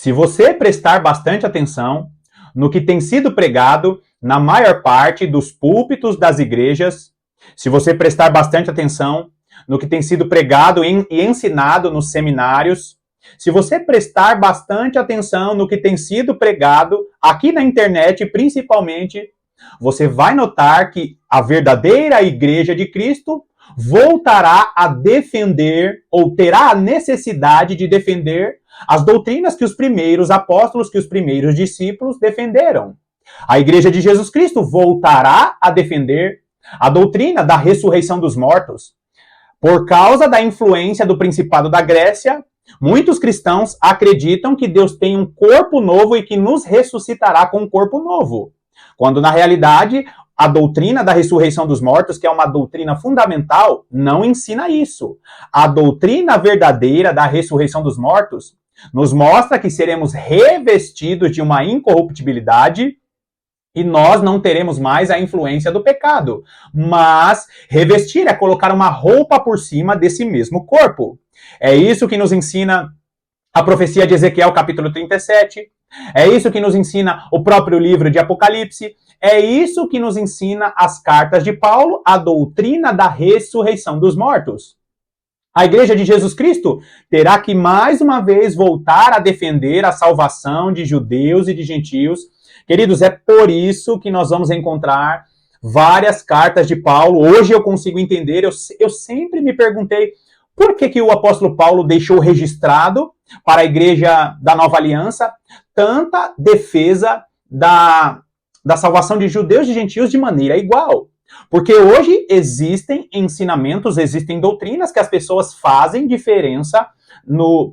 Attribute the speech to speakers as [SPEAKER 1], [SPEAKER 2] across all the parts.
[SPEAKER 1] Se você prestar bastante atenção no que tem sido pregado na maior parte dos púlpitos das igrejas, se você prestar bastante atenção no que tem sido pregado e ensinado nos seminários, se você prestar bastante atenção no que tem sido pregado aqui na internet, principalmente, você vai notar que a verdadeira igreja de Cristo voltará a defender, ou terá a necessidade de defender, as doutrinas que os primeiros apóstolos, que os primeiros discípulos defenderam. A igreja de Jesus Cristo voltará a defender a doutrina da ressurreição dos mortos. Por causa da influência do Principado da Grécia, muitos cristãos acreditam que Deus tem um corpo novo e que nos ressuscitará com um corpo novo. Quando, na realidade, a doutrina da ressurreição dos mortos, que é uma doutrina fundamental, não ensina isso. A doutrina verdadeira da ressurreição dos mortos nos mostra que seremos revestidos de uma incorruptibilidade e nós não teremos mais a influência do pecado. Mas revestir é colocar uma roupa por cima desse mesmo corpo. É isso que nos ensina a profecia de Ezequiel, capítulo 37. É isso que nos ensina o próprio livro de Apocalipse. É isso que nos ensina as cartas de Paulo, a doutrina da ressurreição dos mortos. A igreja de Jesus Cristo terá que mais uma vez voltar a defender a salvação de judeus e de gentios. Queridos, é por isso que nós vamos encontrar várias cartas de Paulo. Hoje eu consigo entender, eu sempre me perguntei por que o apóstolo Paulo deixou registrado para a igreja da Nova Aliança tanta defesa da salvação de judeus e gentios de maneira igual. Porque hoje existem ensinamentos, existem doutrinas que as pessoas fazem diferença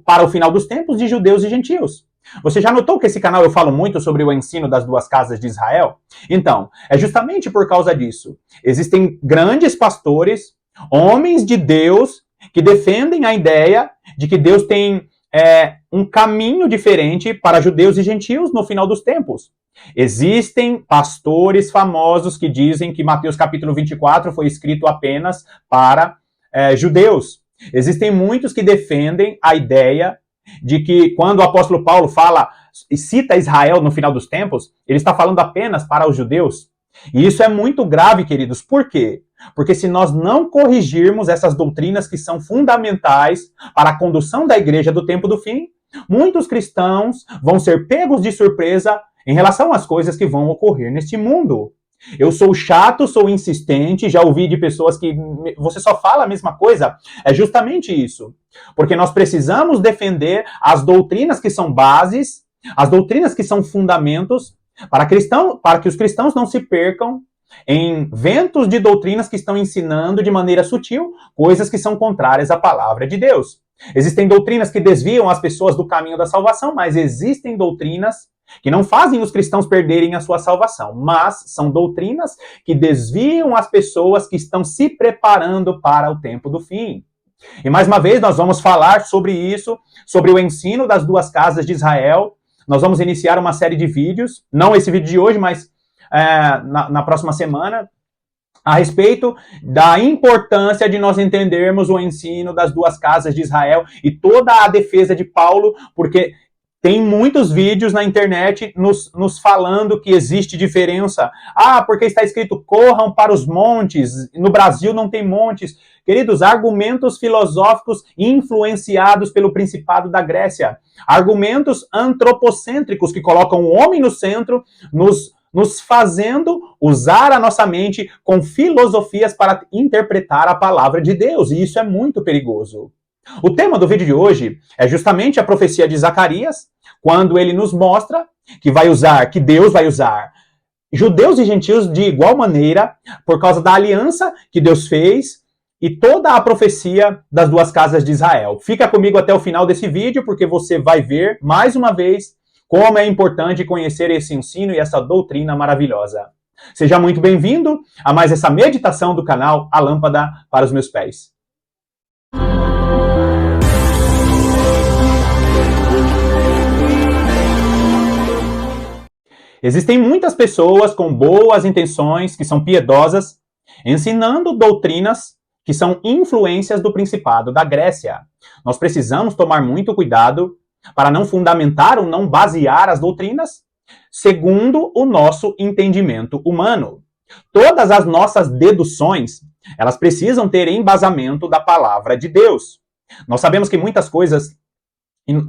[SPEAKER 1] para o final dos tempos de judeus e gentios. Você já notou que esse canal eu falo muito sobre o ensino das duas casas de Israel? Então, é justamente por causa disso. Existem grandes pastores, homens de Deus, que defendem a ideia de que Deus tem um caminho diferente para judeus e gentios no final dos tempos. Existem pastores famosos que dizem que Mateus capítulo 24 foi escrito apenas para judeus. Existem muitos que defendem a ideia de que quando o apóstolo Paulo fala e cita Israel no final dos tempos, ele está falando apenas para os judeus. E isso é muito grave, queridos. Por quê? Porque se nós não corrigirmos essas doutrinas que são fundamentais para a condução da igreja do tempo do fim, muitos cristãos vão ser pegos de surpresa em relação às coisas que vão ocorrer neste mundo. Eu sou chato, sou insistente, já ouvi de pessoas que você só fala a mesma coisa. É justamente isso. Porque nós precisamos defender as doutrinas que são bases, as doutrinas que são fundamentos, para que os cristãos não se percam em ventos de doutrinas que estão ensinando de maneira sutil coisas que são contrárias à palavra de Deus. Existem doutrinas que desviam as pessoas do caminho da salvação, mas existem doutrinas que não fazem os cristãos perderem a sua salvação, mas são doutrinas que desviam as pessoas que estão se preparando para o tempo do fim. E mais uma vez nós vamos falar sobre isso, sobre o ensino das duas casas de Israel. Nós vamos iniciar uma série de vídeos, não esse vídeo de hoje, mas na próxima semana, a respeito da importância de nós entendermos o ensino das duas casas de Israel e toda a defesa de Paulo, porque tem muitos vídeos na internet nos falando que existe diferença. Ah, porque está escrito corram para os montes, no Brasil não tem montes. Queridos, argumentos filosóficos influenciados pelo Principado da Grécia. Argumentos antropocêntricos que colocam o homem no centro, nos fazendo usar a nossa mente com filosofias para interpretar a palavra de Deus. E isso é muito perigoso. O tema do vídeo de hoje é justamente a profecia de Zacarias, quando ele nos mostra que Deus vai usar judeus e gentios de igual maneira, por causa da aliança que Deus fez e toda a profecia das duas casas de Israel. Fica comigo até o final desse vídeo, porque você vai ver, mais uma vez, como é importante conhecer esse ensino e essa doutrina maravilhosa. Seja muito bem-vindo a mais essa meditação do canal A Lâmpada para os Meus Pés. Existem muitas pessoas com boas intenções, que são piedosas, ensinando doutrinas que são influências do Principado da Grécia. Nós precisamos tomar muito cuidado para não fundamentar ou não basear as doutrinas segundo o nosso entendimento humano. Todas as nossas deduções, elas precisam ter embasamento da palavra de Deus. Nós sabemos que muitas coisas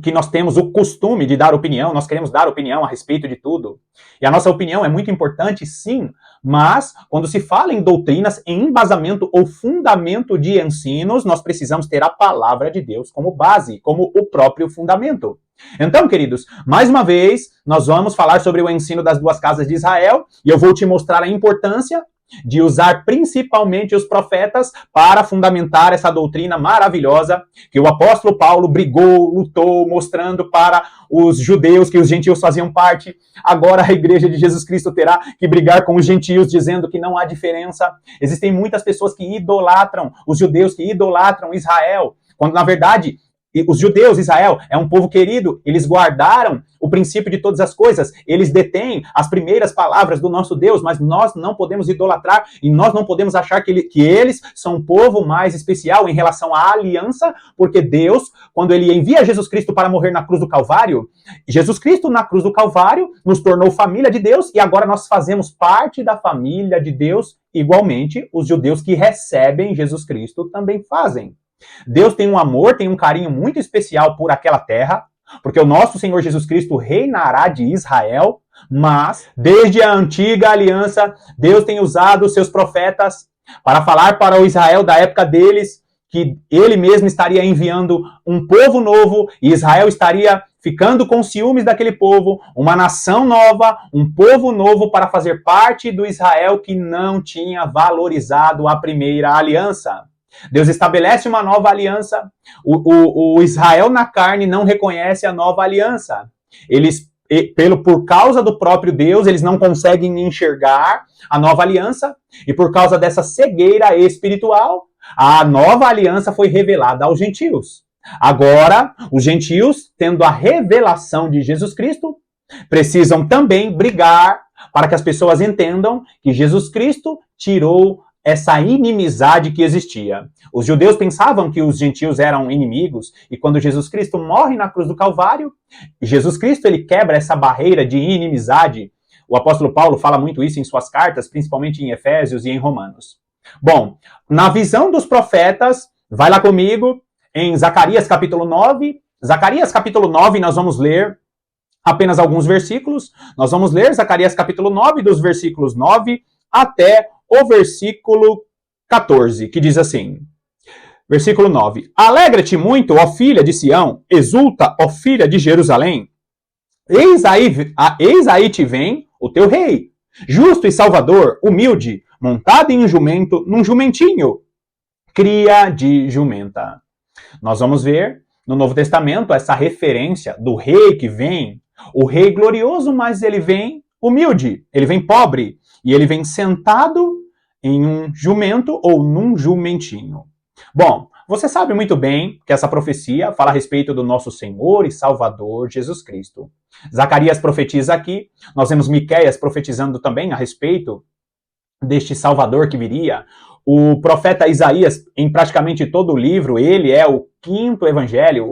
[SPEAKER 1] que nós temos o costume de dar opinião, nós queremos dar opinião a respeito de tudo. E a nossa opinião é muito importante, sim, mas quando se fala em doutrinas, em embasamento ou fundamento de ensinos, nós precisamos ter a palavra de Deus como base, como o próprio fundamento. Então, queridos, mais uma vez, nós vamos falar sobre o ensino das duas casas de Israel, e eu vou te mostrar a importância de usar principalmente os profetas para fundamentar essa doutrina maravilhosa que o apóstolo Paulo brigou, lutou, mostrando para os judeus que os gentios faziam parte. Agora a igreja de Jesus Cristo terá que brigar com os gentios, dizendo que não há diferença. Existem muitas pessoas que idolatram, os judeus que idolatram Israel, quando na verdade os judeus, Israel, é um povo querido, eles guardaram o princípio de todas as coisas, eles detêm as primeiras palavras do nosso Deus, mas nós não podemos idolatrar e nós não podemos achar que eles são um povo mais especial em relação à aliança, porque Deus, quando ele envia Jesus Cristo para morrer na cruz do Calvário, Jesus Cristo na cruz do Calvário nos tornou família de Deus e agora nós fazemos parte da família de Deus, igualmente os judeus que recebem Jesus Cristo também fazem. Deus tem um amor, tem um carinho muito especial por aquela terra, porque o nosso Senhor Jesus Cristo reinará de Israel, mas desde a antiga aliança, Deus tem usado os seus profetas para falar para o Israel da época deles que ele mesmo estaria enviando um povo novo e Israel estaria ficando com ciúmes daquele povo, uma nação nova, um povo novo para fazer parte do Israel que não tinha valorizado a primeira aliança. Deus estabelece uma nova aliança. O Israel na carne não reconhece a nova aliança. Por causa do próprio Deus, eles não conseguem enxergar a nova aliança. E por causa dessa cegueira espiritual, a nova aliança foi revelada aos gentios. Agora, os gentios, tendo a revelação de Jesus Cristo, precisam também brigar para que as pessoas entendam que Jesus Cristo tirou essa inimizade que existia. Os judeus pensavam que os gentios eram inimigos, e quando Jesus Cristo morre na cruz do Calvário, Jesus Cristo ele quebra essa barreira de inimizade. O apóstolo Paulo fala muito isso em suas cartas, principalmente em Efésios e em Romanos. Bom, na visão dos profetas, vai lá comigo em Zacarias capítulo 9. Zacarias capítulo 9, nós vamos ler apenas alguns versículos. Nós vamos ler Zacarias capítulo 9, dos versículos 9 até o versículo 14, que diz assim, versículo 9, Alegra-te muito, ó filha de Sião, exulta, ó filha de Jerusalém, eis aí te vem o teu rei, justo e salvador, humilde, montado em um jumento, num jumentinho, cria de jumenta. Nós vamos ver no Novo Testamento essa referência do rei que vem, o rei glorioso, mas ele vem humilde, ele vem pobre, e ele vem sentado em um jumento ou num jumentinho. Bom, você sabe muito bem que essa profecia fala a respeito do nosso Senhor e Salvador Jesus Cristo. Zacarias profetiza aqui, nós vemos Miqueias profetizando também a respeito deste Salvador que viria. O profeta Isaías, em praticamente todo o livro, ele é o quinto evangelho,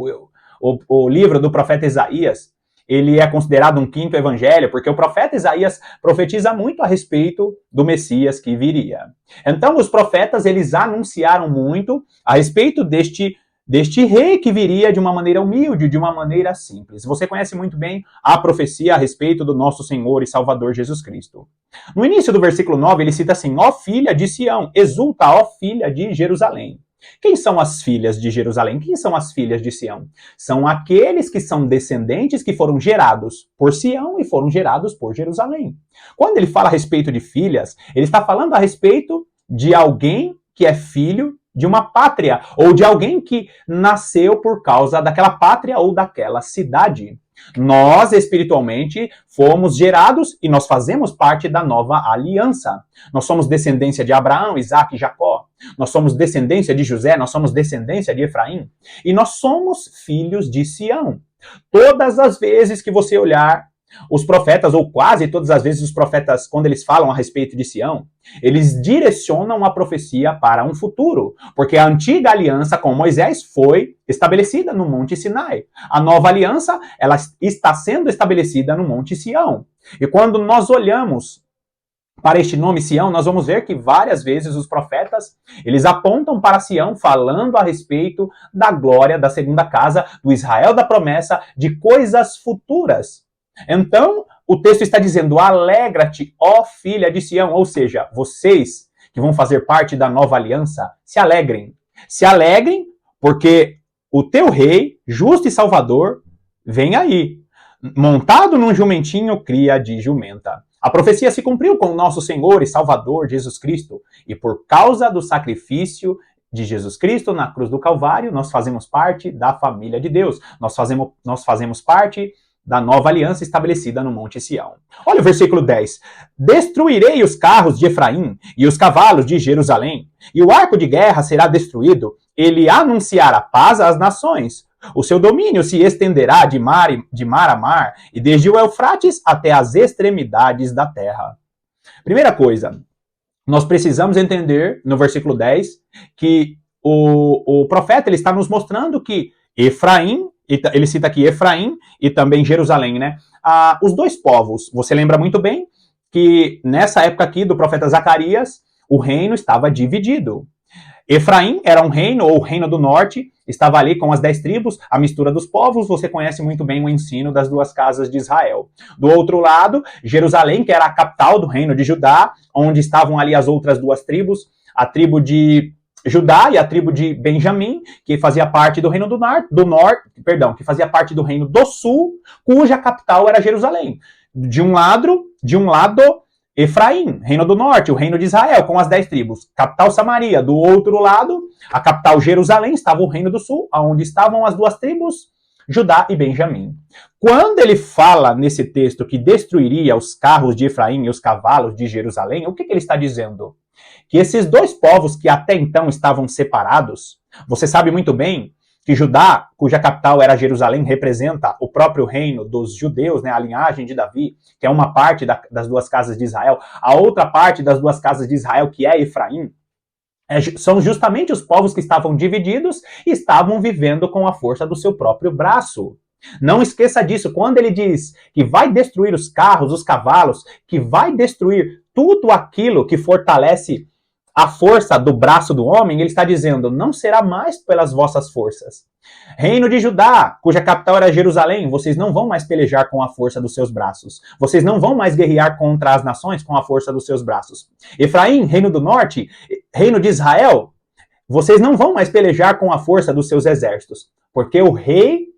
[SPEAKER 1] o livro do profeta Isaías, ele é considerado um quinto evangelho, porque o profeta Isaías profetiza muito a respeito do Messias que viria. Então, os profetas, eles anunciaram muito a respeito deste rei que viria de uma maneira humilde, de uma maneira simples. Você conhece muito bem a profecia a respeito do nosso Senhor e Salvador Jesus Cristo. No início do versículo 9, ele cita assim, ó filha de Sião, exulta, ó filha de Jerusalém. Quem são as filhas de Jerusalém? Quem são as filhas de Sião? São aqueles que são descendentes que foram gerados por Sião e foram gerados por Jerusalém. Quando ele fala a respeito de filhas, ele está falando a respeito de alguém que é filho de uma pátria, ou de alguém que nasceu por causa daquela pátria ou daquela cidade. Nós, espiritualmente, fomos gerados e nós fazemos parte da nova aliança. Nós somos descendência de Abraão, Isaac e Jacó. Nós somos descendência de José, nós somos descendência de Efraim. E nós somos filhos de Sião. Todas as vezes que você olhar os profetas, ou quase todas as vezes os profetas, quando eles falam a respeito de Sião, eles direcionam a profecia para um futuro, porque a antiga aliança com Moisés foi estabelecida no Monte Sinai. A nova aliança, ela está sendo estabelecida no Monte Sião. E quando nós olhamos para este nome Sião, nós vamos ver que várias vezes os profetas, eles apontam para Sião falando a respeito da glória da segunda casa, do Israel da promessa, de coisas futuras. Então, o texto está dizendo, alegra-te, ó filha de Sião, ou seja, vocês que vão fazer parte da nova aliança, se alegrem. Se alegrem porque o teu rei, justo e salvador, vem aí, montado num jumentinho, cria de jumenta. A profecia se cumpriu com o nosso Senhor e Salvador Jesus Cristo, e por causa do sacrifício de Jesus Cristo na cruz do Calvário, nós fazemos parte da família de Deus. Nós fazemos parte da nova aliança estabelecida no Monte Sião. Olha o versículo 10. Destruirei os carros de Efraim e os cavalos de Jerusalém, e o arco de guerra será destruído. Ele anunciará paz às nações. O seu domínio se estenderá de mar a mar, e desde o Eufrates até as extremidades da terra. Primeira coisa, nós precisamos entender, no versículo 10, que o profeta ele está nos mostrando que Efraim, ele cita aqui Efraim e também Jerusalém, né? Os dois povos, você lembra muito bem que nessa época aqui do profeta Zacarias, o reino estava dividido. Efraim era um reino, ou o reino do norte, estava ali com as 10 tribos, a mistura dos povos, você conhece muito bem o ensino das duas casas de Israel. Do outro lado, Jerusalém, que era a capital do reino de Judá, onde estavam ali as outras duas tribos, a tribo de Judá e a tribo de Benjamim, que fazia parte do reino que fazia parte do reino do sul, cuja capital era Jerusalém. De um lado, Efraim, reino do norte, o reino de Israel, com as 10 tribos. Capital Samaria. Do outro lado, a capital Jerusalém, estava o reino do sul, onde estavam as duas tribos, Judá e Benjamim. Quando ele fala nesse texto que destruiria os carros de Efraim e os cavalos de Jerusalém, o que ele está dizendo? Que esses dois povos que até então estavam separados, você sabe muito bem que Judá, cuja capital era Jerusalém, representa o próprio reino dos judeus, né, a linhagem de Davi, que é uma parte das duas casas de Israel. A outra parte das duas casas de Israel, que é Efraim, são justamente os povos que estavam divididos e estavam vivendo com a força do seu próprio braço. Não esqueça disso, quando ele diz que vai destruir os carros, os cavalos, que vai destruir tudo aquilo que fortalece a força do braço do homem, ele está dizendo, não será mais pelas vossas forças. Reino de Judá, cuja capital era Jerusalém, vocês não vão mais pelejar com a força dos seus braços. Vocês não vão mais guerrear contra as nações com a força dos seus braços. Efraim, reino do norte, reino de Israel, vocês não vão mais pelejar com a força dos seus exércitos. Porque o rei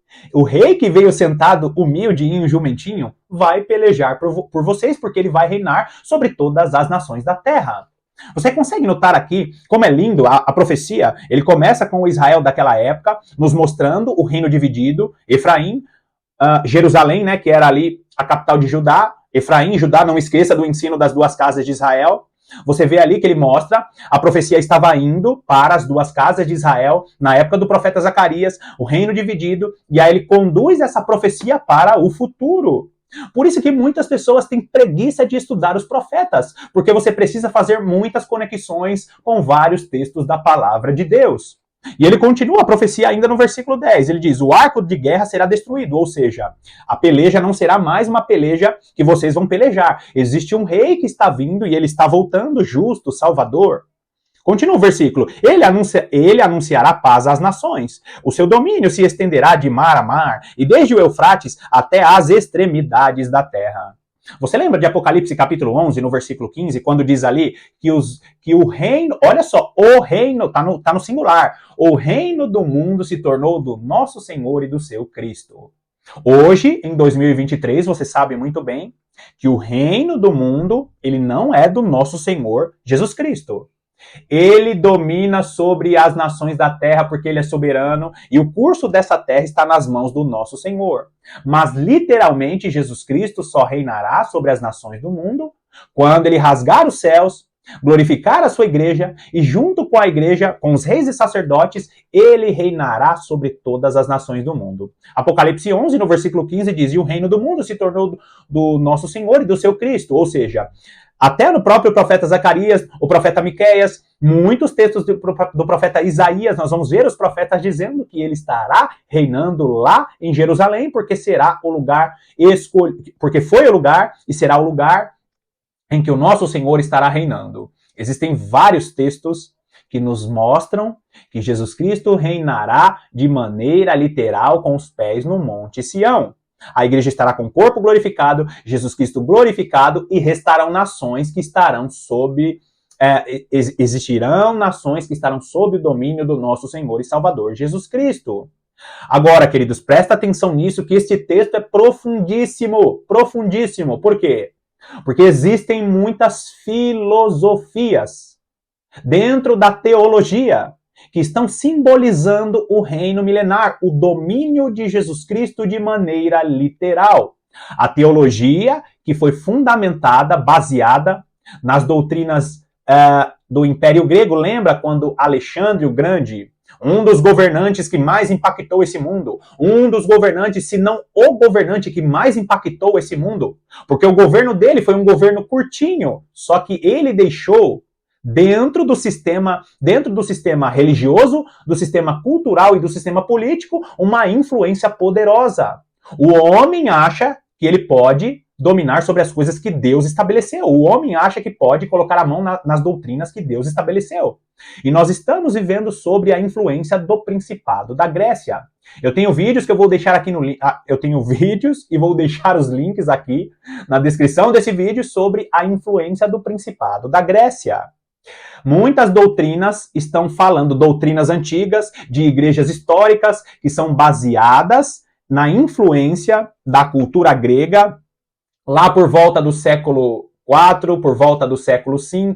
[SPEAKER 1] que veio sentado humilde em um jumentinho vai pelejar por vocês, porque ele vai reinar sobre todas as nações da terra. Você consegue notar aqui como é lindo a profecia? Ele começa com o Israel daquela época, nos mostrando o reino dividido, Efraim, Jerusalém, né, que era ali a capital de Judá, Efraim, Judá, não esqueça do ensino das duas casas de Israel. Você vê ali que ele mostra, a profecia estava indo para as duas casas de Israel, na época do profeta Zacarias, o reino dividido, e aí ele conduz essa profecia para o futuro. Por isso que muitas pessoas têm preguiça de estudar os profetas, porque você precisa fazer muitas conexões com vários textos da palavra de Deus. E ele continua a profecia ainda no versículo 10, ele diz, o arco de guerra será destruído, ou seja, a peleja não será mais uma peleja que vocês vão pelejar. Existe um rei que está vindo e ele está voltando justo, salvador. Continua o versículo. Ele anunciará paz às nações. O seu domínio se estenderá de mar a mar, e desde o Eufrates até as extremidades da terra. Você lembra de Apocalipse capítulo 11, no versículo 15, quando diz ali que o reino, olha só, o reino, tá no singular, o reino do mundo se tornou do nosso Senhor e do seu Cristo. Hoje, em 2023, você sabe muito bem que o reino do mundo, ele não é do nosso Senhor Jesus Cristo. Ele domina sobre as nações da terra porque ele é soberano e o curso dessa terra está nas mãos do nosso Senhor. Mas literalmente Jesus Cristo só reinará sobre as nações do mundo quando ele rasgar os céus glorificar a sua igreja e junto com a igreja, com os reis e sacerdotes, ele reinará sobre todas as nações do mundo. Apocalipse 11, no versículo 15, diz: e o reino do mundo se tornou do nosso Senhor e do seu Cristo. Ou seja, até no próprio profeta Zacarias, o profeta Miqueias, muitos textos do profeta Isaías, nós vamos ver os profetas dizendo que ele estará reinando lá em Jerusalém, porque será o lugar porque foi o lugar e será o lugar em que o nosso Senhor estará reinando. Existem vários textos que nos mostram que Jesus Cristo reinará de maneira literal com os pés no Monte Sião. A igreja estará com o corpo glorificado, Jesus Cristo glorificado, e restarão nações que estarão existirão nações que estarão sob o domínio do nosso Senhor e Salvador Jesus Cristo. Agora, queridos, presta atenção nisso, que este texto é profundíssimo, profundíssimo. Por quê? Porque existem muitas filosofias dentro da teologia que estão simbolizando o reino milenar, o domínio de Jesus Cristo de maneira literal. A teologia que foi fundamentada, baseada nas doutrinas do Império Grego. Lembra quando Alexandre o Grande, um dos governantes que mais impactou esse mundo, um dos governantes, se não o governante que mais impactou esse mundo, porque o governo dele foi um governo curtinho, só que ele deixou dentro do sistema religioso, do sistema cultural e do sistema político, uma influência poderosa. O homem acha que ele pode dominar sobre as coisas que Deus estabeleceu. O homem acha que pode colocar a mão nas doutrinas que Deus estabeleceu. E nós estamos vivendo sobre a influência do Principado da Grécia. Eu tenho vídeos que eu vou deixar aqui eu tenho vídeos e vou deixar os links aqui na descrição desse vídeo sobre a influência do Principado da Grécia. Muitas doutrinas estão falando, doutrinas antigas, de igrejas históricas, que são baseadas na influência da cultura grega, lá por volta do século IV, por volta do século V,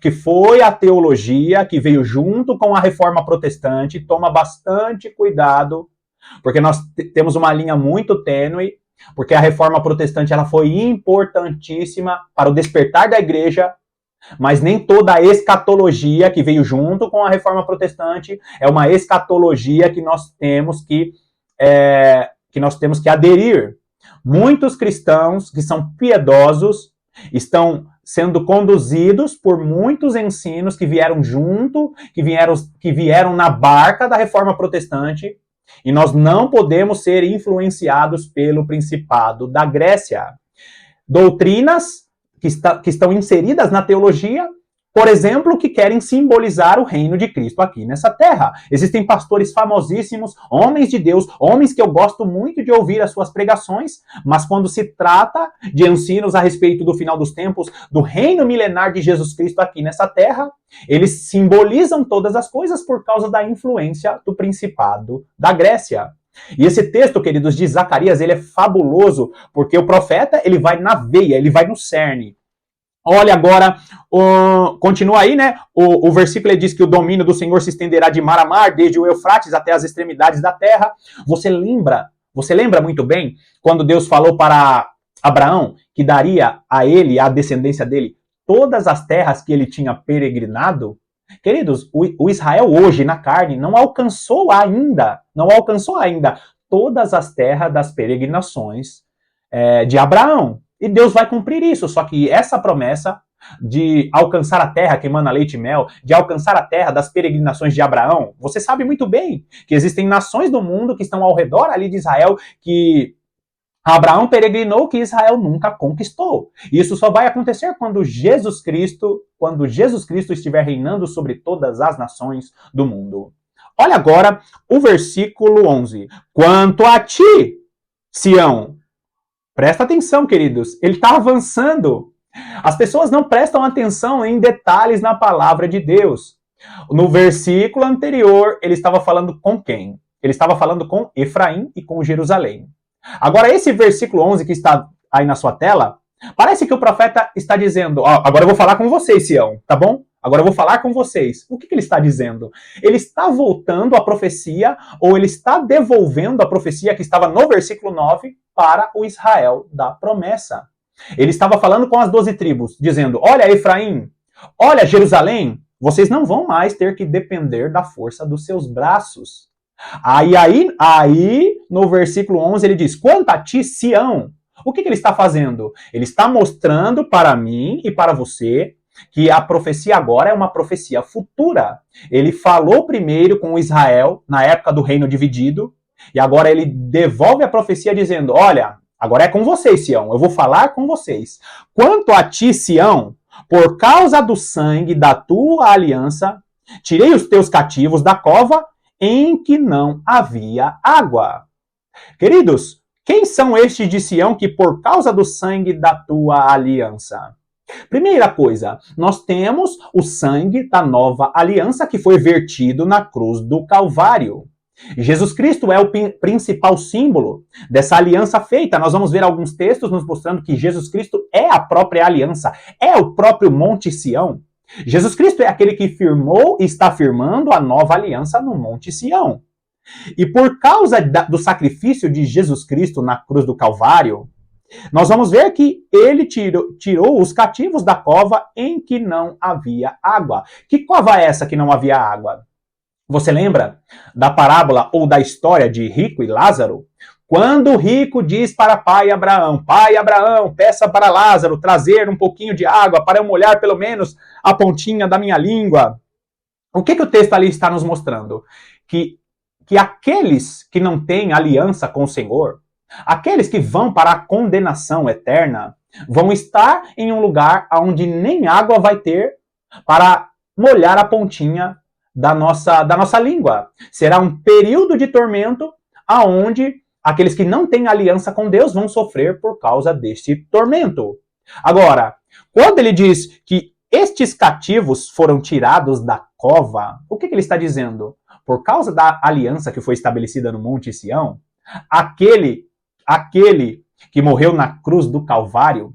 [SPEAKER 1] que foi a teologia que veio junto com a reforma protestante. Toma bastante cuidado, porque nós temos uma linha muito tênue, porque a reforma protestante ela foi importantíssima para o despertar da igreja, mas nem toda a escatologia que veio junto com a reforma protestante é uma escatologia que nós temos que aderir. Muitos cristãos que são piedosos estão sendo conduzidos por muitos ensinos que vieram junto, que vieram na barca da reforma protestante, e nós não podemos ser influenciados pelo Principado da Grécia. Doutrinas que estão inseridas na teologia, por exemplo, que querem simbolizar o reino de Cristo aqui nessa terra. Existem pastores famosíssimos, homens de Deus, homens que eu gosto muito de ouvir as suas pregações, mas quando se trata de ensinos a respeito do final dos tempos, do reino milenar de Jesus Cristo aqui nessa terra, eles simbolizam todas as coisas por causa da influência do Principado da Grécia. E esse texto, queridos, de Zacarias, ele é fabuloso, porque o profeta, ele vai na veia, ele vai no cerne. Olha agora, continua aí, né? O versículo diz que o domínio do Senhor se estenderá de mar a mar, desde o Eufrates até as extremidades da terra. Você lembra muito bem, quando Deus falou para Abraão que daria a ele, à descendência dele, todas as terras que ele tinha peregrinado? Queridos, o Israel hoje, na carne, não alcançou ainda todas as terras das peregrinações de Abraão. E Deus vai cumprir isso, só que essa promessa de alcançar a terra que emana leite e mel, de alcançar a terra das peregrinações de Abraão, você sabe muito bem que existem nações do mundo que estão ao redor ali de Israel, que Abraão peregrinou, que Israel nunca conquistou. Isso só vai acontecer quando Jesus Cristo estiver reinando sobre todas as nações do mundo. Olha agora o versículo 11. Quanto a ti, Sião, presta atenção, queridos, ele está avançando. As pessoas não prestam atenção em detalhes na palavra de Deus. No versículo anterior, ele estava falando com quem? Ele estava falando com Efraim e com Jerusalém. Agora, esse versículo 11 que está aí na sua tela, parece que o profeta está dizendo, agora eu vou falar com vocês, Sião, tá bom? Agora eu vou falar com vocês. O que ele está dizendo? Ele está voltando a profecia, ou ele está devolvendo a profecia que estava no versículo 9 para o Israel da promessa. Ele estava falando com as 12 tribos, dizendo, olha, Efraim, Olha, Jerusalém, vocês não vão mais ter que depender da força dos seus braços. Aí, no versículo 11, ele diz, quanto a ti, Sião, o que ele está fazendo? Ele está mostrando para mim e para você que a profecia agora é uma profecia futura. Ele falou primeiro com Israel, na época do reino dividido, e agora ele devolve a profecia dizendo, olha, agora é com vocês, Sião, eu vou falar com vocês. Quanto a ti, Sião, por causa do sangue da tua aliança, tirei os teus cativos da cova em que não havia água. Queridos, quem são estes de Sião que por causa do sangue da tua aliança? Primeira coisa, nós temos o sangue da nova aliança que foi vertido na cruz do Calvário. Jesus Cristo é o principal símbolo dessa aliança feita. Nós vamos ver alguns textos nos mostrando que Jesus Cristo é a própria aliança, é o próprio Monte Sião. Jesus Cristo é aquele que firmou e está firmando a nova aliança no Monte Sião. E por causa do sacrifício de Jesus Cristo na cruz do Calvário, nós vamos ver que ele tirou os cativos da cova em que não havia água. Que cova é essa que não havia água? Você lembra da parábola ou da história de Rico e Lázaro? Quando o rico diz para pai Abraão, peça para Lázaro trazer um pouquinho de água para eu molhar pelo menos a pontinha da minha língua. O que o texto ali está nos mostrando? Que aqueles que não têm aliança com o Senhor, aqueles que vão para a condenação eterna, vão estar em um lugar onde nem água vai ter para molhar a pontinha da nossa língua. Será um período de tormento aonde aqueles que não têm aliança com Deus vão sofrer por causa deste tormento. Agora, quando ele diz que estes cativos foram tirados da cova, o que ele está dizendo? Por causa da aliança que foi estabelecida no Monte Sião, aquele que morreu na cruz do Calvário,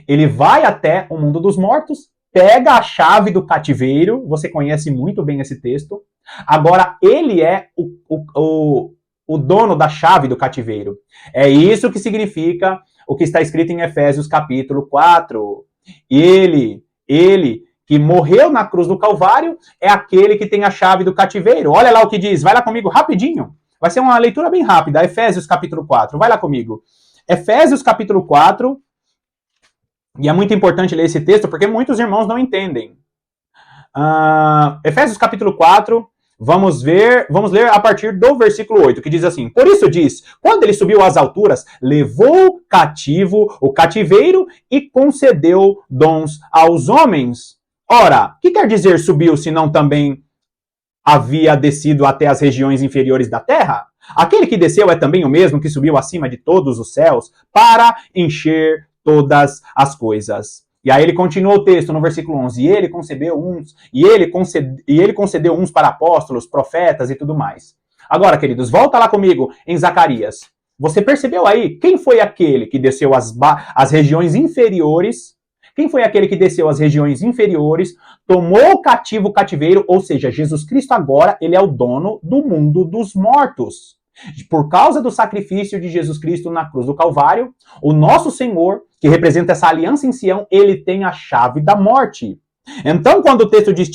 [SPEAKER 1] ele vai até o mundo dos mortos, pega a chave do cativeiro, você conhece muito bem esse texto, agora ele é o dono da chave do cativeiro. É isso que significa o que está escrito em Efésios capítulo 4. Ele que morreu na cruz do Calvário é aquele que tem a chave do cativeiro. Olha lá o que diz, vai lá comigo rapidinho. Vai ser uma leitura bem rápida, Efésios capítulo 4, vai lá comigo. Efésios capítulo 4, e é muito importante ler esse texto porque muitos irmãos não entendem. Efésios capítulo 4, vamos ler a partir do versículo 8, que diz assim, por isso diz, quando ele subiu às alturas, levou cativo o cativeiro e concedeu dons aos homens. Ora, que quer dizer subiu, se não também havia descido até as regiões inferiores da terra? Aquele que desceu é também o mesmo que subiu acima de todos os céus para encher todas as coisas. E aí ele continua o texto no versículo 11. E ele concedeu uns para apóstolos, profetas e tudo mais. Agora, queridos, volta lá comigo em Zacarias. Você percebeu aí quem foi aquele que desceu às regiões inferiores? Quem foi aquele que desceu às regiões inferiores, tomou cativo o cativeiro, ou seja, Jesus Cristo agora, ele é o dono do mundo dos mortos. Por causa do sacrifício de Jesus Cristo na cruz do Calvário, o nosso Senhor, que representa essa aliança em Sião, ele tem a chave da morte. Então, quando o texto diz,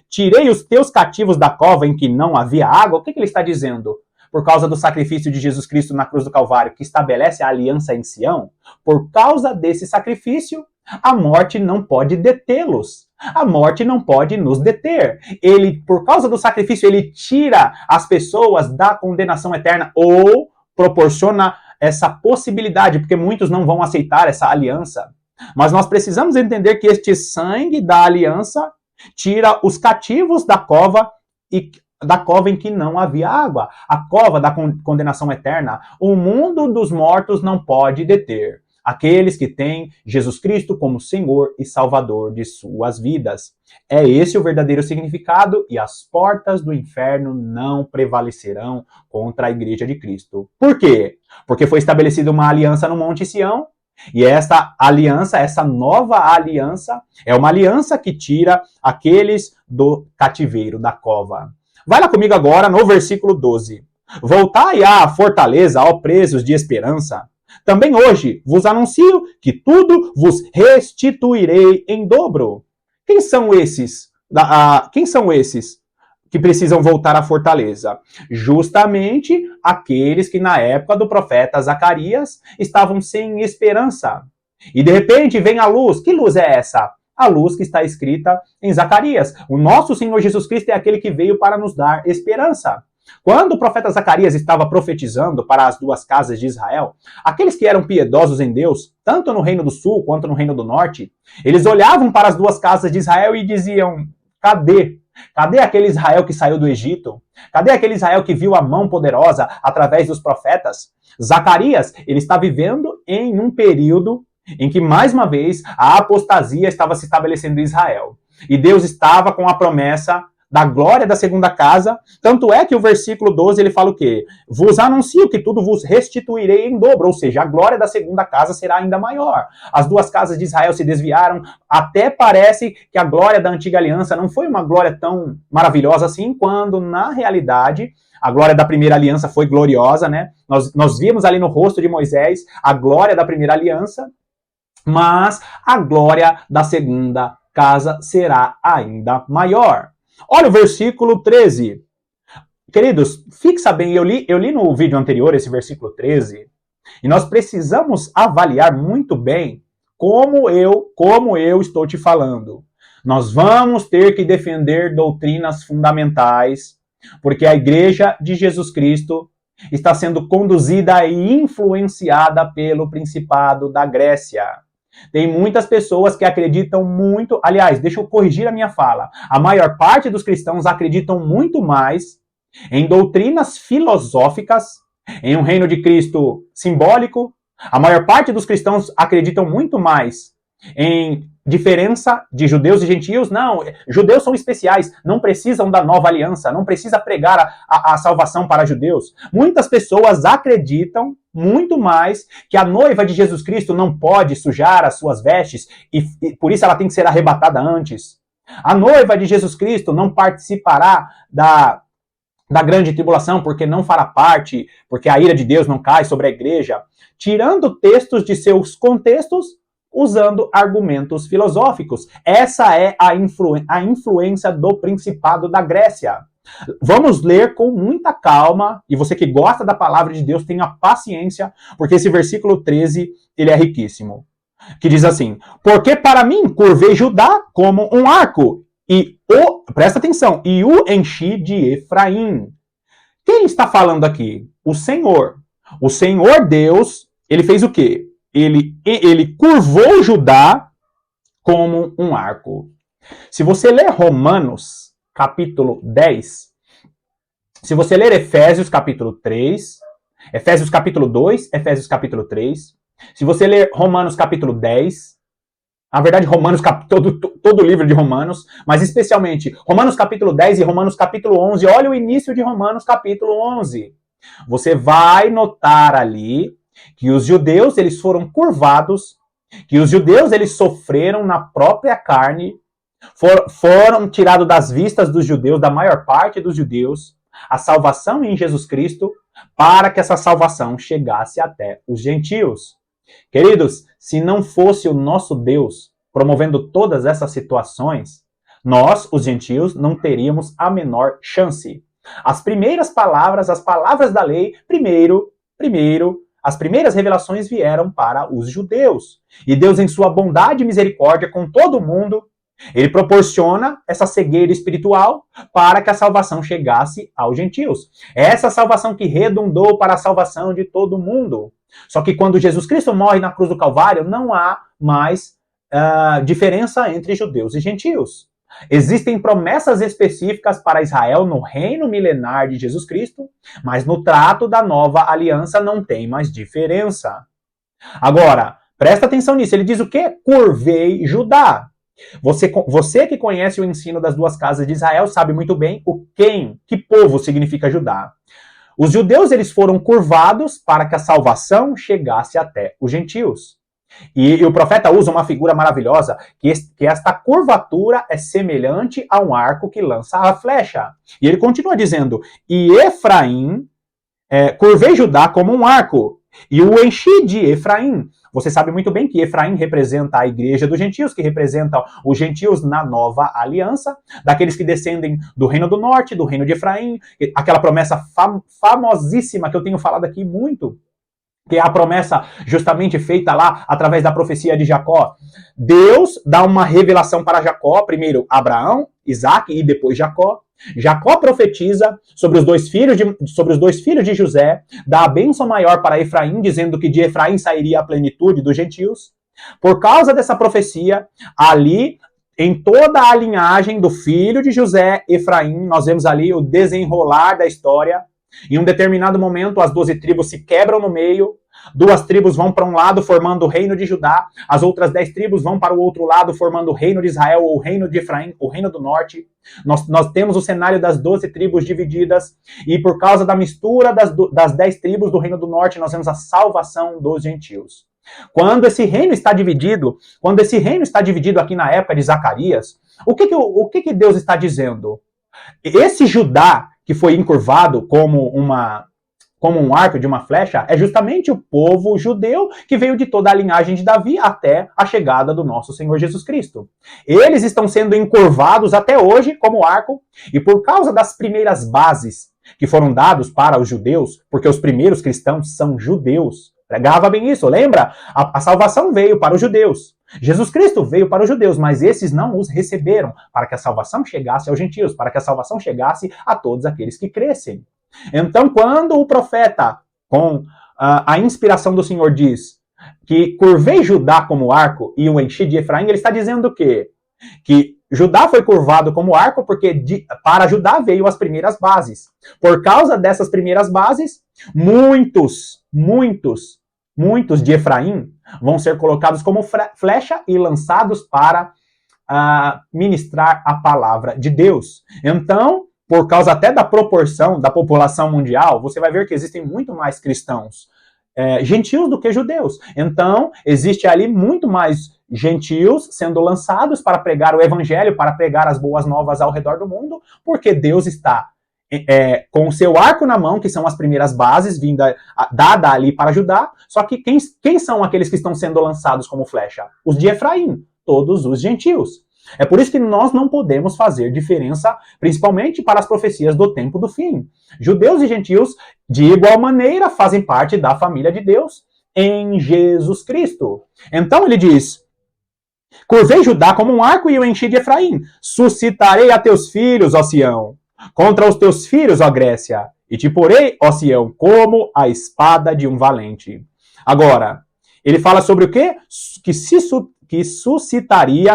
[SPEAKER 1] tirei os teus cativos da cova em que não havia água, o que ele está dizendo? Por causa do sacrifício de Jesus Cristo na cruz do Calvário, que estabelece a aliança em Sião, por causa desse sacrifício, a morte não pode detê-los. A morte não pode nos deter. Ele, por causa do sacrifício, ele tira as pessoas da condenação eterna ou proporciona essa possibilidade, porque muitos não vão aceitar essa aliança. Mas nós precisamos entender que este sangue da aliança tira os cativos da cova em que não havia água. A cova da condenação eterna, o mundo dos mortos não pode deter. Aqueles que têm Jesus Cristo como Senhor e Salvador de suas vidas. É esse o verdadeiro significado e as portas do inferno não prevalecerão contra a Igreja de Cristo. Por quê? Porque foi estabelecida uma aliança no Monte Sião e essa aliança, essa nova aliança, é uma aliança que tira aqueles do cativeiro, da cova. Vai lá comigo agora no versículo 12. Voltai à fortaleza, ó presos de esperança. Também hoje vos anuncio que tudo vos restituirei em dobro. Quem são esses? Quem são esses que precisam voltar à fortaleza? Justamente aqueles que na época do profeta Zacarias estavam sem esperança. E de repente vem a luz. Que luz é essa? A luz que está escrita em Zacarias. O nosso Senhor Jesus Cristo é aquele que veio para nos dar esperança. Quando o profeta Zacarias estava profetizando para as duas casas de Israel, aqueles que eram piedosos em Deus, tanto no reino do sul quanto no reino do norte, eles olhavam para as duas casas de Israel e diziam: cadê? Cadê aquele Israel que saiu do Egito? Cadê aquele Israel que viu a mão poderosa através dos profetas? Zacarias, ele está vivendo em um período em que, mais uma vez, a apostasia estava se estabelecendo em Israel. E Deus estava com a promessa da glória da segunda casa, tanto é que o versículo 12 ele fala o quê? Vos anuncio que tudo vos restituirei em dobro, ou seja, a glória da segunda casa será ainda maior. As duas casas de Israel se desviaram, até parece que a glória da antiga aliança não foi uma glória tão maravilhosa assim, quando na realidade a glória da primeira aliança foi gloriosa, né? Nós vimos ali no rosto de Moisés a glória da primeira aliança, mas a glória da segunda casa será ainda maior. Olha o versículo 13. Queridos, fixa bem, eu li no vídeo anterior esse versículo 13, e nós precisamos avaliar muito bem como eu estou te falando. Nós vamos ter que defender doutrinas fundamentais, porque a igreja de Jesus Cristo está sendo conduzida e influenciada pelo principado da Grécia. Tem muitas pessoas que acreditam muito... Aliás, deixa eu corrigir a minha fala. A maior parte dos cristãos acreditam muito mais em doutrinas filosóficas, em um reino de Cristo simbólico. A maior parte dos cristãos acreditam muito mais em diferença de judeus e gentios. Não, judeus são especiais, não precisam da nova aliança, não precisa pregar a salvação para judeus. Muitas pessoas acreditam muito mais que a noiva de Jesus Cristo não pode sujar as suas vestes e por isso ela tem que ser arrebatada antes. A noiva de Jesus Cristo não participará da grande tribulação porque não fará parte, porque a ira de Deus não cai sobre a igreja, tirando textos de seus contextos, usando argumentos filosóficos. Essa é a influência do principado da Grécia. Vamos ler com muita calma, e você que gosta da palavra de Deus, tenha paciência, porque esse versículo 13, ele é riquíssimo. Que diz assim: porque para mim curvei Judá como um arco, presta atenção, e o enchi de Efraim. Quem está falando aqui? O Senhor. O Senhor Deus, ele fez o quê? Ele curvou Judá como um arco. Se você ler Romanos, capítulo 10, se você ler Efésios, capítulo 3, Efésios, capítulo 2, Efésios, capítulo 3, se você ler Romanos, capítulo 10, na verdade, Romanos, todo o livro de Romanos, mas especialmente Romanos, capítulo 10 e Romanos, capítulo 11, olha o início de Romanos, capítulo 11. Você vai notar ali que os judeus, eles foram curvados, que os judeus, eles sofreram na própria carne, foram tirados das vistas dos judeus, da maior parte dos judeus, a salvação em Jesus Cristo, para que essa salvação chegasse até os gentios. Queridos, se não fosse o nosso Deus promovendo todas essas situações, nós, os gentios, não teríamos a menor chance. As primeiras palavras, as palavras da lei, as primeiras revelações vieram para os judeus. E Deus, em sua bondade e misericórdia com todo mundo, ele proporciona essa cegueira espiritual para que a salvação chegasse aos gentios. Essa salvação que redundou para a salvação de todo mundo. Só que quando Jesus Cristo morre na cruz do Calvário, não há mais diferença entre judeus e gentios. Existem promessas específicas para Israel no reino milenar de Jesus Cristo, mas no trato da nova aliança não tem mais diferença. Agora, presta atenção nisso, ele diz o quê? Curvei Judá. Você que conhece o ensino das duas casas de Israel sabe muito bem que povo significa Judá. Os judeus, eles foram curvados para que a salvação chegasse até os gentios. E o profeta usa uma figura maravilhosa, que esta curvatura é semelhante a um arco que lança a flecha. E ele continua dizendo, e Efraim, curvei Judá como um arco, e o enchi de Efraim. Você sabe muito bem que Efraim representa a igreja dos gentios, que representa os gentios na nova aliança, daqueles que descendem do reino do norte, do reino de Efraim, aquela promessa famosíssima que eu tenho falado aqui muito, que é a promessa justamente feita lá através da profecia de Jacó. Deus dá uma revelação para Jacó, primeiro Abraão, Isaac e depois Jacó. Jacó profetiza sobre os dois filhos de José, dá a bênção maior para Efraim, dizendo que de Efraim sairia a plenitude dos gentios. Por causa dessa profecia, ali, em toda a linhagem do filho de José, Efraim, nós vemos ali o desenrolar da história. Em um determinado momento, as 12 tribos se quebram no meio, 2 tribos vão para um lado, formando o reino de Judá, as outras 10 tribos vão para o outro lado, formando o reino de Israel, ou o reino de Efraim, o reino do norte. Nós temos o cenário das 12 tribos divididas, e por causa da mistura das 10 tribos do reino do norte, nós vemos a salvação dos gentios. Quando esse reino está dividido aqui na época de Zacarias, o que Deus está dizendo? Esse Judá que foi encurvado como um arco de uma flecha, é justamente o povo judeu que veio de toda a linhagem de Davi até a chegada do nosso Senhor Jesus Cristo. Eles estão sendo encurvados até hoje como arco, e por causa das primeiras bases que foram dados para os judeus, porque os primeiros cristãos são judeus. Grava bem isso, lembra? A salvação veio para os judeus. Jesus Cristo veio para os judeus, mas esses não os receberam, para que a salvação chegasse aos gentios, para que a salvação chegasse a todos aqueles que crescem. Então, quando o profeta, com a inspiração do Senhor, diz que curvei Judá como arco e o enchi de Efraim, ele está dizendo o quê? Que Judá foi curvado como arco porque para Judá veio as primeiras bases. Por causa dessas primeiras bases, muitos de Efraim vão ser colocados como flecha e lançados para ministrar a palavra de Deus. Então, por causa até da proporção da população mundial, você vai ver que existem muito mais cristãos gentios do que judeus. Então, existe ali muito mais gentios sendo lançados para pregar o evangelho, para pregar as boas novas ao redor do mundo, porque Deus está com o seu arco na mão, que são as primeiras bases dada ali para Judá. Só que quem são aqueles que estão sendo lançados como flecha? Os de Efraim, todos os gentios. É por isso que nós não podemos fazer diferença, principalmente para as profecias do tempo do fim. Judeus e gentios, de igual maneira, fazem parte da família de Deus em Jesus Cristo. Então ele diz: curvei Judá como um arco e o enchi de Efraim. Suscitarei a teus filhos, ó Sião, contra os teus filhos, ó Grécia, e te porei, ó Sião, como a espada de um valente. Agora, ele fala sobre o quê? Que suscitarei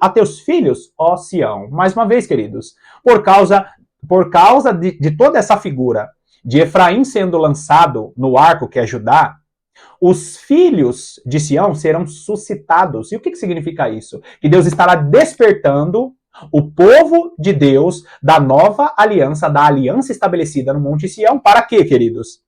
[SPEAKER 1] a teus filhos, ó Sião. Mais uma vez, queridos, por causa de toda essa figura de Efraim sendo lançado no arco que é Judá, os filhos de Sião serão suscitados. E o que significa isso? Que Deus estará despertando o povo de Deus da nova aliança, da aliança estabelecida no Monte Sião. Para quê, queridos?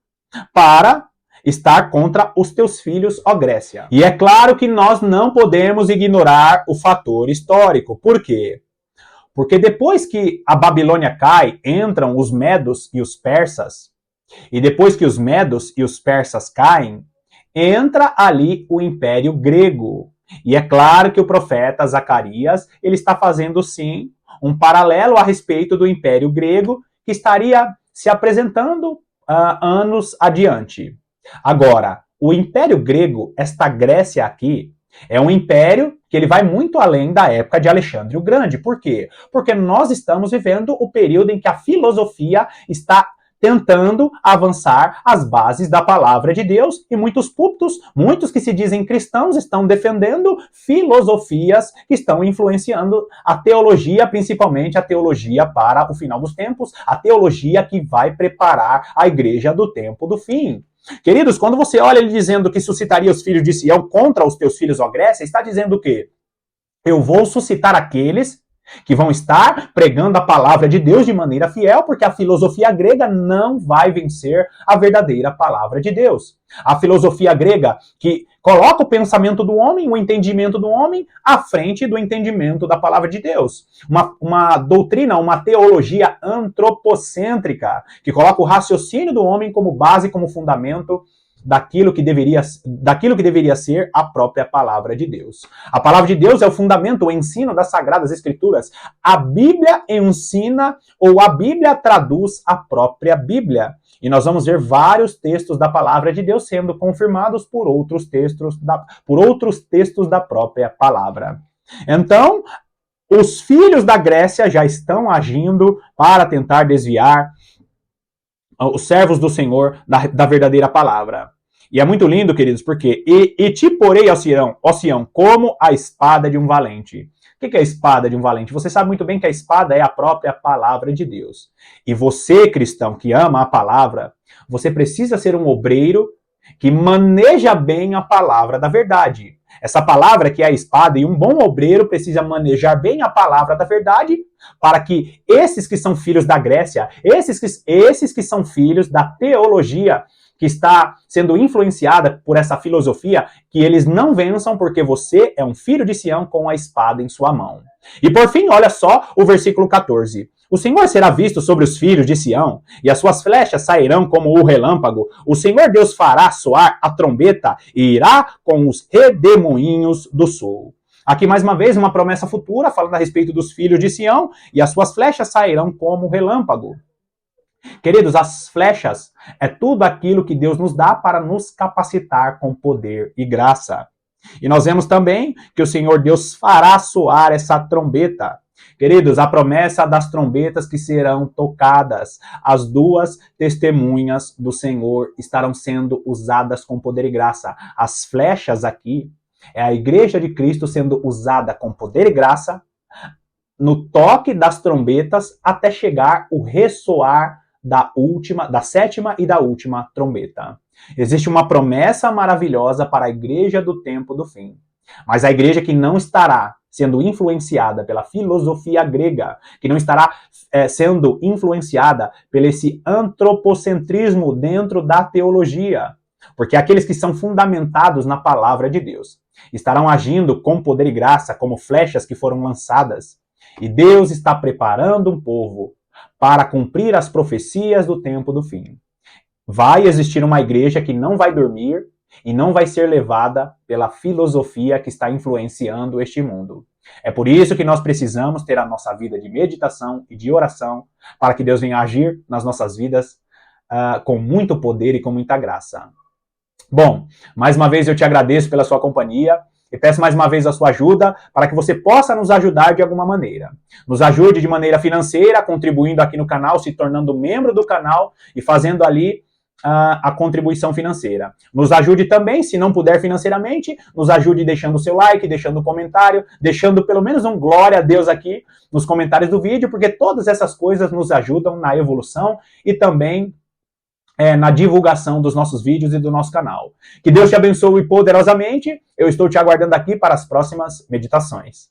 [SPEAKER 1] Para estar contra os teus filhos, ó Grécia. E é claro que nós não podemos ignorar o fator histórico. Por quê? Porque depois que a Babilônia cai, entram os medos e os persas, e depois que os medos e os persas caem, entra ali o Império Grego. E é claro que o profeta Zacarias, ele está fazendo sim um paralelo a respeito do Império Grego, que estaria se apresentando anos adiante. Agora, o Império Grego, esta Grécia aqui, é um império que ele vai muito além da época de Alexandre o Grande. Por quê? Porque nós estamos vivendo o período em que a filosofia está tentando avançar as bases da palavra de Deus, e muitos púlpitos, muitos que se dizem cristãos, estão defendendo filosofias que estão influenciando a teologia, principalmente a teologia para o final dos tempos, a teologia que vai preparar a igreja do tempo do fim. Queridos, quando você olha ele dizendo que suscitaria os filhos de Sião contra os teus filhos, ó Grécia, está dizendo o quê? Eu vou suscitar aqueles que vão estar pregando a palavra de Deus de maneira fiel, porque a filosofia grega não vai vencer a verdadeira palavra de Deus. A filosofia grega que coloca o pensamento do homem, o entendimento do homem, à frente do entendimento da palavra de Deus. Uma doutrina, uma teologia antropocêntrica, que coloca o raciocínio do homem como base, como fundamento daquilo que deveria ser a própria palavra de Deus. A palavra de Deus é o fundamento, o ensino das Sagradas Escrituras. A Bíblia ensina ou a Bíblia traduz a própria Bíblia. E nós vamos ver vários textos da palavra de Deus sendo confirmados por outros textos da própria palavra. Então, os filhos da Grécia já estão agindo para tentar desviar os servos do Senhor da verdadeira palavra. E é muito lindo, queridos, porque e te porei, ó Sião, como a espada de um valente. O que é a espada de um valente? Você sabe muito bem que a espada é a própria palavra de Deus. E você, cristão, que ama a palavra, você precisa ser um obreiro que maneja bem a palavra da verdade. Essa palavra que é a espada, e um bom obreiro precisa manejar bem a palavra da verdade, para que esses que são filhos da Grécia, esses que são filhos da teologia, que está sendo influenciada por essa filosofia, que eles não vençam porque você é um filho de Sião com a espada em sua mão. E por fim, olha só o versículo 14. O Senhor será visto sobre os filhos de Sião, e as suas flechas sairão como o relâmpago. O Senhor Deus fará soar a trombeta e irá com os redemoinhos do sul. Aqui mais uma vez uma promessa futura falando a respeito dos filhos de Sião, e as suas flechas sairão como relâmpago. Queridos, as flechas é tudo aquilo que Deus nos dá para nos capacitar com poder e graça. E nós vemos também que o Senhor Deus fará soar essa trombeta. Queridos, a promessa das trombetas que serão tocadas, as duas testemunhas do Senhor estarão sendo usadas com poder e graça. As flechas aqui é a igreja de Cristo sendo usada com poder e graça no toque das trombetas até chegar o ressoar da sétima e da última trombeta. Existe uma promessa maravilhosa para a igreja do tempo do fim. Mas a igreja que não estará sendo influenciada pela filosofia grega, que não estará sendo influenciada pelo esse antropocentrismo dentro da teologia, porque aqueles que são fundamentados na palavra de Deus estarão agindo com poder e graça, como flechas que foram lançadas. E Deus está preparando um povo para cumprir as profecias do tempo do fim. Vai existir uma igreja que não vai dormir e não vai ser levada pela filosofia que está influenciando este mundo. É por isso que nós precisamos ter a nossa vida de meditação e de oração para que Deus venha agir nas nossas vidas com muito poder e com muita graça. Bom, mais uma vez eu te agradeço pela sua companhia. E peço mais uma vez a sua ajuda para que você possa nos ajudar de alguma maneira. Nos ajude de maneira financeira, contribuindo aqui no canal, se tornando membro do canal e fazendo ali a contribuição financeira. Nos ajude também, se não puder financeiramente, nos ajude deixando o seu like, deixando um comentário, deixando pelo menos um glória a Deus aqui nos comentários do vídeo, porque todas essas coisas nos ajudam na evolução e também na divulgação dos nossos vídeos e do nosso canal. Que Deus te abençoe poderosamente. Eu estou te aguardando aqui para as próximas meditações.